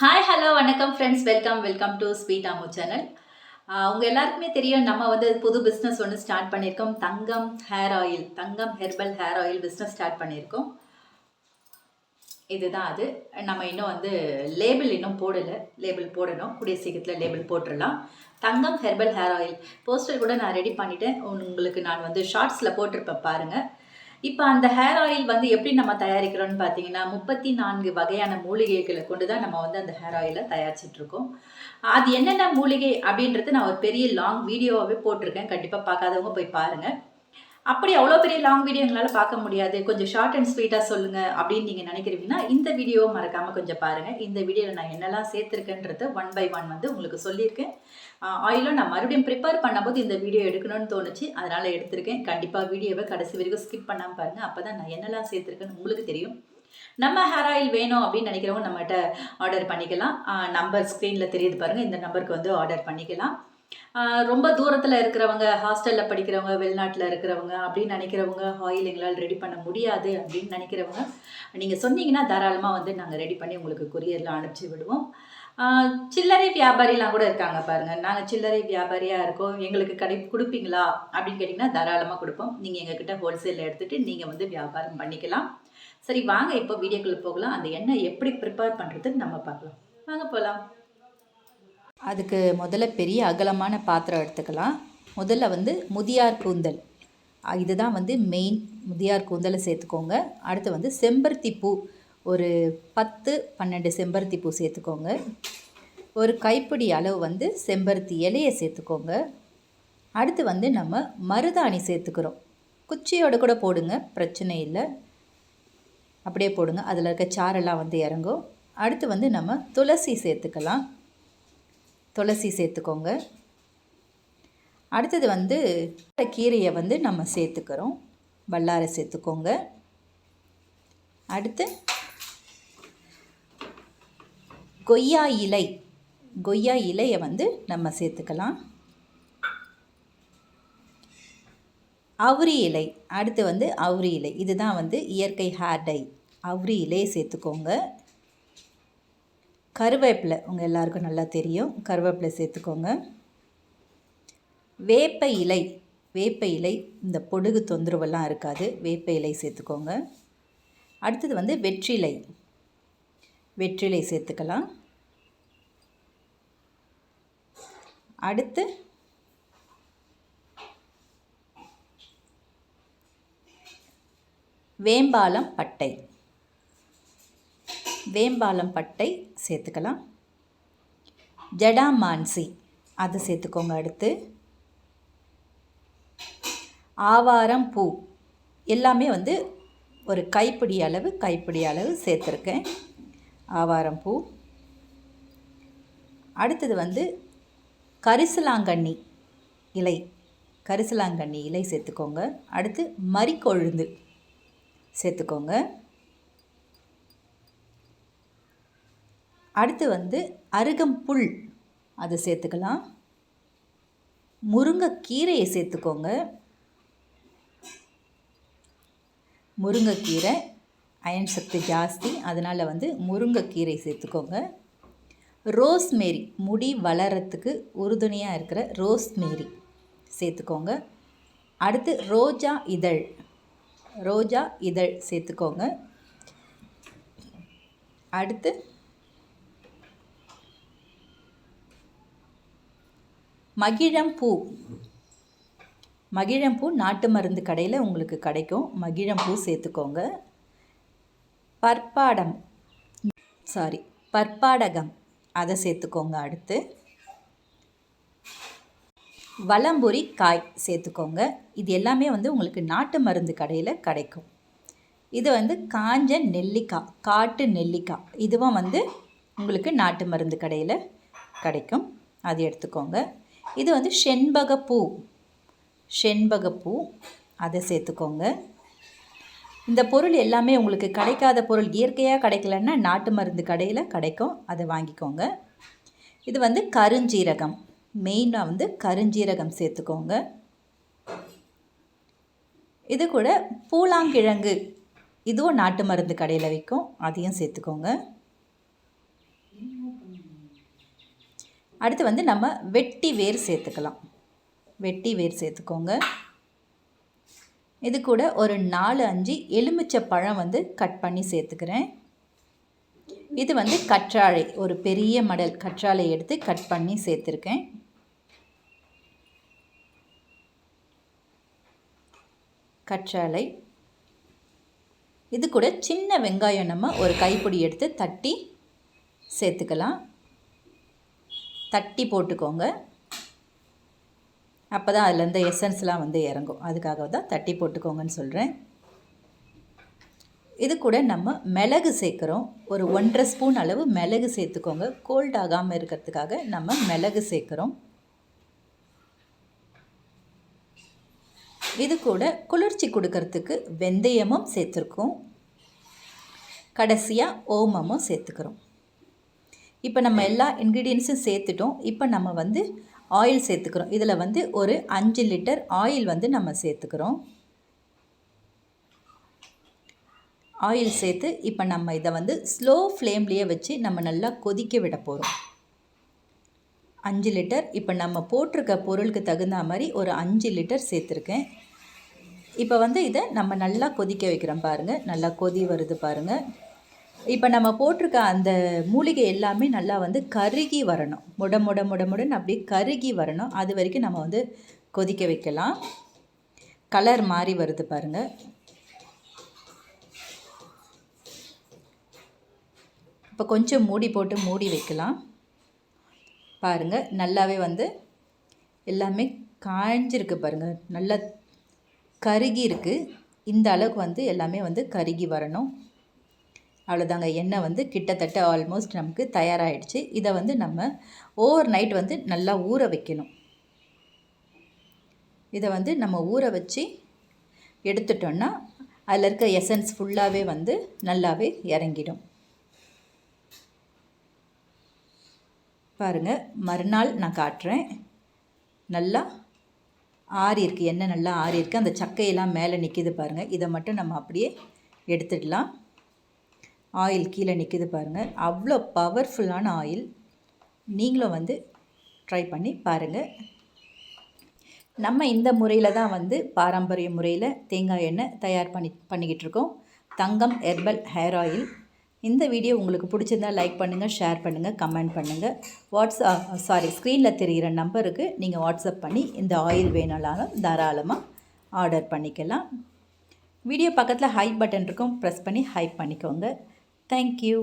Hi hello வணக்கம் friends, welcome to sweet Aamu channel. உங்கள் எல்லாருக்குமே தெரியும், நம்ம வந்து புது பிஸ்னஸ் ஒன்று ஸ்டார்ட் பண்ணியிருக்கோம். தங்கம் herbal hair oil business start பண்ணியிருக்கோம். இதுதான் அது. நம்ம இன்னும் வந்து லேபிள் இன்னும் போடலை. லேபிள் போடணும், கூடிய சீக்கிரத்தில் லேபிள் போட்டுடலாம். தங்கம் ஹெர்பல் ஹேர் ஆயில் போஸ்டர் கூட நான் ரெடி பண்ணிவிட்டேன். உங்களுக்கு நான் வந்து ஷார்ட்ஸில் போட்டிருப்பேன் பாருங்கள். இப்போ அந்த ஹேர் ஆயில் வந்து எப்படி நம்ம தயாரிக்கிறோம்னு பார்த்தீங்கன்னா, 34 வகையான மூலிகைகளை கொண்டு தான் நம்ம வந்து அந்த ஹேர் ஆயிலை தயாரிச்சிட்ருக்கோம். அது என்னென்ன மூலிகை அப்படின்றது நான் ஒரு பெரிய லாங் வீடியோவாகவே போட்டிருக்கேன். கண்டிப்பாக பார்க்காதவங்க போய் பாருங்கள். அப்படி அவ்வளோ பெரிய லாங் வீடியோ எங்களால் பார்க்க முடியாது, கொஞ்சம் ஷார்ட் அண்ட் ஸ்வீட்டாக சொல்லுங்கள் அப்படின்னு நீங்கள் நினைக்கிறீங்கன்னா இந்த வீடியோவை மறக்காமல் கொஞ்சம் பாருங்கள். இந்த வீடியோவில் நான் என்னெல்லாம் சேர்த்துருக்கேன்றதை 1 by 1 வந்து உங்களுக்கு சொல்லியிருக்கேன். ஆயிலும் நான் மறுபடியும் ப்ரிப்பேர் பண்ணும்போது இந்த வீடியோ எடுக்கணும்னு தோணுச்சு, அதனால் எடுத்திருக்கேன். கண்டிப்பாக வீடியோவை கடைசி வரைக்கும் ஸ்கிப் பண்ணாமல் பாருங்கள். அப்போ தான் நான் என்னெல்லாம் சேர்த்துருக்கேன்னு உங்களுக்கு தெரியும். நம்ம ஹேர் ஆயில் வேணும் அப்படின்னு நினைக்கிறவங்க நம்மகிட்ட ஆர்டர் பண்ணிக்கலாம். நம்பர் ஸ்க்ரீனில் தெரியுது பாருங்கள், இந்த நம்பருக்கு வந்து ஆர்டர் பண்ணிக்கலாம். ரொம்ப தூரத்தில் இருக்கிறவங்க, ஹாஸ்டலில் படிக்கிறவங்க, வெளிநாட்டில் இருக்கிறவங்க அப்படின்னு நினைக்கிறவங்க, ஆயில் எங்களால் ரெடி பண்ண முடியாது அப்படின்னு நினைக்கிறவங்க நீங்கள் சொன்னீங்கன்னா தாராளமாக வந்து நாங்கள் ரெடி பண்ணி உங்களுக்கு கொரியரில் அனுப்பிச்சி விடுவோம். சில்லறை வியாபாரிலாம் கூட இருக்காங்க பாருங்கள். நாங்கள் சில்லறை வியாபாரியாக இருக்கோம், எங்களுக்கு கொடுப்பீங்களா அப்படின்னு கேட்டிங்கன்னா தாராளமாக கொடுப்போம். நீங்கள் எங்ககிட்ட ஹோல்சேலில் எடுத்துகிட்டு நீங்கள் வந்து வியாபாரம் பண்ணிக்கலாம். சரி, வாங்க இப்போ வீடியோக்குள்ளே போகலாம். அந்த எண்ணெய் எப்படி ப்ரிப்பேர் பண்ணுறதுன்னு நம்ம பார்க்கலாம். வாங்க போகலாம். அதுக்கு முதல்ல பெரிய அகலமான பாத்திரம் எடுத்துக்கலாம். முதல்ல வந்து முதியார் கூந்தல், இதுதான் வந்து மெயின். முதியார் கூந்தலை சேர்த்துக்கோங்க. அடுத்து வந்து செம்பருத்தி பூ, ஒரு 10-12 செம்பருத்தி பூ சேர்த்துக்கோங்க. ஒரு கைப்பிடி அளவு வந்து செம்பருத்தி இலையை சேர்த்துக்கோங்க. அடுத்து வந்து நம்ம மருதாணி சேர்த்துக்கிறோம். குச்சியோடு கூட போடுங்க, பிரச்சனை இல்லை, அப்படியே போடுங்க, அதில் இருக்க சாரெல்லாம் வந்து இறங்கும். அடுத்து வந்து நம்ம துளசி சேர்த்துக்கலாம். துளசி சேர்த்துக்கோங்க. அடுத்தது வந்து கீரையை வந்து நம்ம சேர்த்துக்கிறோம். வல்லாரை சேர்த்துக்கோங்க. அடுத்து கொய்யா இலையை வந்து நம்ம சேர்த்துக்கலாம். அவுரி இலை, அடுத்து வந்து அவுரி இலை, இதுதான் வந்து இயற்கை ஹேர் டை. அவுரி இலையை சேர்த்துக்கோங்க. கருவேப்பிலை உங்கள் எல்லாருக்கும் நல்லா தெரியும், கருவேப்பிலை சேர்த்துக்கோங்க. வேப்ப இலை, இந்த பொடுகு தொந்தரவெல்லாம் இருக்காது, வேப்ப இலை சேர்த்துக்கோங்க. அடுத்தது வந்து வெற்றிலை சேர்த்துக்கலாம். அடுத்து வேம்பாலம் பட்டை சேர்த்துக்கலாம். ஜடாமான்சி அதை சேர்த்துக்கோங்க. அடுத்து ஆவாரம் பூ, எல்லாமே வந்து ஒரு கைப்பிடி அளவு சேர்த்துருக்கேன். ஆவாரம் பூ. அடுத்தது வந்து கரிசலாங்கண்ணி இலை சேர்த்துக்கோங்க. அடுத்து மரிக்கொழுந்து சேர்த்துக்கோங்க. அடுத்து வந்து அருகம்புல், அதை சேர்த்துக்கலாம். முருங்கைக்கீரையை சேர்த்துக்கோங்க. முருங்கைக்கீரை அயன் சக்தி ஜாஸ்தி, அதனால் வந்து முருங்கைக்கீரை சேர்த்துக்கோங்க. ரோஸ்மேரி, முடி வளரத்துக்கு உறுதுணையாக இருக்கிற ரோஸ்மேரி சேர்த்துக்கோங்க. அடுத்து ரோஜா இதழ் சேர்த்துக்கோங்க. அடுத்து மகிழம்பூ நாட்டு மருந்து கடையில் உங்களுக்கு கிடைக்கும். மகிழம்பூ சேர்த்துக்கோங்க. பற்பாடகம் அதை சேர்த்துக்கோங்க. அடுத்து வலம்புரி காய் சேர்த்துக்கோங்க. இது எல்லாமே வந்து உங்களுக்கு நாட்டு மருந்து கடையில் கிடைக்கும். இது வந்து காஞ்ச நெல்லிக்காய், காட்டு நெல்லிக்காய், இதுவும் வந்து உங்களுக்கு நாட்டு மருந்து கடையில் கிடைக்கும், அது எடுத்துக்கோங்க. இது வந்து செண்பகப்பூ, அதை சேர்த்துக்கோங்க. இந்த பொருள் எல்லாமே உங்களுக்கு கிடைக்காத பொருள், இயற்கையாக கிடைக்கலன்னா நாட்டு மருந்து கடையில் கிடைக்கும், அதை வாங்கிக்கோங்க. இது வந்து கருஞ்சீரகம், மெயினாக வந்து கருஞ்சீரகம் சேர்த்துக்கோங்க. இது கூட பூலாங்கிழங்கு, இதுவும் நாட்டு மருந்து கடையில் விற்கும், அதையும் சேர்த்துக்கோங்க. அடுத்து வந்து நம்ம வெட்டி வேர் சேர்த்துக்கலாம். வெட்டி வேர் சேர்த்துக்கோங்க. இது கூட ஒரு 4-5 எலுமிச்சை பழம் வந்து கட் பண்ணி சேர்த்துக்கிறேன். இது வந்து கற்றாழை, ஒரு பெரிய மடல் கற்றாழை எடுத்து கட் பண்ணி சேர்த்துருக்கேன். கற்றாழை. இது கூட சின்ன வெங்காயம் நம்ம ஒரு கைப்பிடி எடுத்து தட்டி சேர்த்துக்கலாம். தட்டி போட்டுக்கோங்க. அப்போ தான் அதில் இந்த எசன்ஸ்லாம் வந்து இறங்கும். அதுக்காக தான் தட்டி போட்டுக்கோங்கன்னு சொல்கிறேன். இது கூட நம்ம மிளகு சேர்க்குறோம். ஒரு 1.5 ஸ்பூன் அளவு மிளகு சேர்த்துக்கோங்க. கோல்ட் ஆகாமல் இருக்கிறதுக்காக நம்ம மிளகு சேர்க்குறோம். இது கூட குளிர்ச்சி கொடுக்கறதுக்கு வெந்தயமும் சேர்த்துருக்கோம். கடைசியாக ஓமமும் சேர்த்துக்கிறோம். இப்போ நம்ம எல்லா இன்க்ரீடியன்ஸும் சேர்த்துட்டோம். இப்போ நம்ம வந்து ஆயில் சேர்த்துக்கிறோம். இதில் வந்து ஒரு 5 லிட்டர் ஆயில் வந்து நம்ம சேர்த்துக்கிறோம். ஆயில் சேர்த்து இப்போ நம்ம இதை வந்து ஸ்லோ ஃப்ளேம்லேயே வச்சு நம்ம நல்லா கொதிக்க விட போகிறோம். 5 லிட்டர் இப்போ நம்ம போட்டிருக்க பொருளுக்கு தகுந்த மாதிரி ஒரு 5 லிட்டர் சேர்த்துருக்கேன். இப்போ வந்து இதை நம்ம நல்லா கொதிக்க வைக்கிறோம். பாருங்கள், நல்லா கொதி வருது பாருங்கள். இப்போ நம்ம போட்டிருக்க அந்த மூலிகை எல்லாமே நல்லா வந்து கருகி வரணும். முடன்னு அப்படியே கருகி வரணும். அது வரைக்கும் நம்ம வந்து கொதிக்க வைக்கலாம். கலர் மாறி வருது பாருங்கள். இப்போ கொஞ்சம் மூடி போட்டு மூடி வைக்கலாம். பாருங்கள், நல்லாவே வந்து எல்லாமே காய்ஞ்சிருக்கு பாருங்கள். நல்லா கருகி இருக்குது. இந்த அளவுக்கு வந்து எல்லாமே வந்து கருகி வரணும். அவ்வளோதாங்க. எண்ணெய் வந்து கிட்டத்தட்ட ஆல்மோஸ்ட் நமக்கு தயாராகிடுச்சு. இதை வந்து நம்ம ஓவர் நைட் வந்து நல்லா ஊற வைக்கணும். இதை வந்து நம்ம ஊற வச்சு எடுத்துட்டோன்னா அதில் இருக்க எசன்ஸ் ஃபுல்லாகவே வந்து நல்லாவே இறங்கிடும். பாருங்கள், மறுநாள் நான் காட்டுறேன். நல்லா ஆறி இருக்குது, எண்ணெய் நல்லா ஆறி இருக்குது. அந்த சக்கையெல்லாம் மேலே நிற்கிது பாருங்கள். இதை மட்டும் நம்ம அப்படியே எடுத்துடலாம். ஆயில் கீழே நிற்கிது பாருங்கள். அவ்வளோ பவர்ஃபுல்லான ஆயில். நீங்களும் வந்து ட்ரை பண்ணி பாருங்கள். நம்ம இந்த முறையில் தான் வந்து பாரம்பரிய முறையில் தேங்காய் எண்ணெய் தயார் பண்ணிக்கிட்டு இருக்கோம். தங்கம் ஹெர்பல் ஹேர் ஆயில். இந்த வீடியோ உங்களுக்கு பிடிச்சிருந்தால் லைக் பண்ணுங்கள், ஷேர் பண்ணுங்கள், கமெண்ட் பண்ணுங்கள். ஸ்க்ரீனில் தெரிகிற நம்பருக்கு நீங்கள் வாட்ஸ்அப் பண்ணி இந்த ஆயில் வேணாலும் தாராளமாக ஆர்டர் பண்ணிக்கலாம். வீடியோ பக்கத்தில் ஹை பட்டன் இருக்கும், ப்ரெஸ் பண்ணி ஹை பண்ணிக்கோங்க. Thank you.